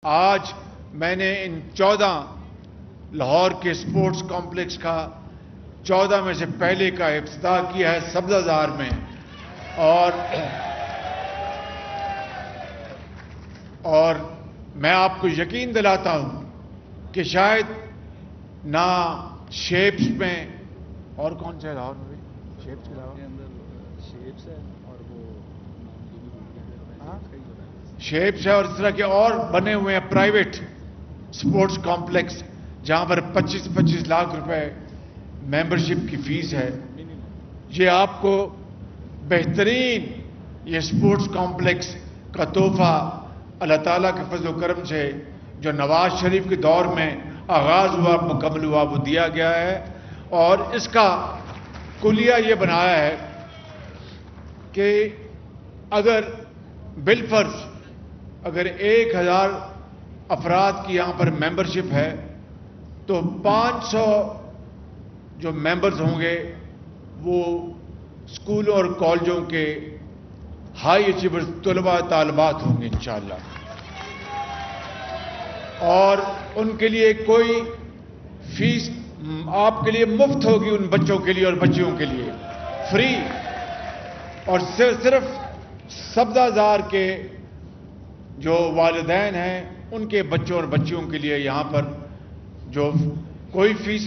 آج میں نے ان 14 لاہور کے سپورٹس کمپلیکس کا 14 میں سے پہلے کا افتتاح کیا ہے سبزہ میں، اور میں آپ کو یقین دلاتا ہوں کہ شاید نہ شیپس میں اور کون سے لاہور میں بھی شیپس کے علاوہ شیپس ہے اور شیپس ہے اور اس طرح کے اور بنے ہوئے ہیں پرائیویٹ سپورٹس کمپلیکس جہاں پر 25-25 لاکھ روپے ممبرشپ کی فیس ہے. یہ آپ کو بہترین یہ سپورٹس کمپلیکس کا تحفہ اللہ تعالیٰ کے فضل و کرم سے جو نواز شریف کے دور میں آغاز ہوا مکمل ہوا وہ دیا گیا ہے. اور اس کا کلیہ یہ بنایا ہے کہ اگر بالفرض اگر 1000 افراد کی یہاں پر ممبرشپ ہے تو 500 جو ممبرز ہوں گے وہ اسکولوں اور کالجوں کے ہائی اچیورز طلباء طالبات ہوں گے انشاءاللہ، اور ان کے لیے کوئی فیس آپ کے لیے مفت ہوگی، ان بچوں کے لیے اور بچیوں کے لیے فری. اور صرف سبزہ کے جو والدین ہیں ان کے بچوں اور بچیوں کے لیے یہاں پر جو کوئی فیس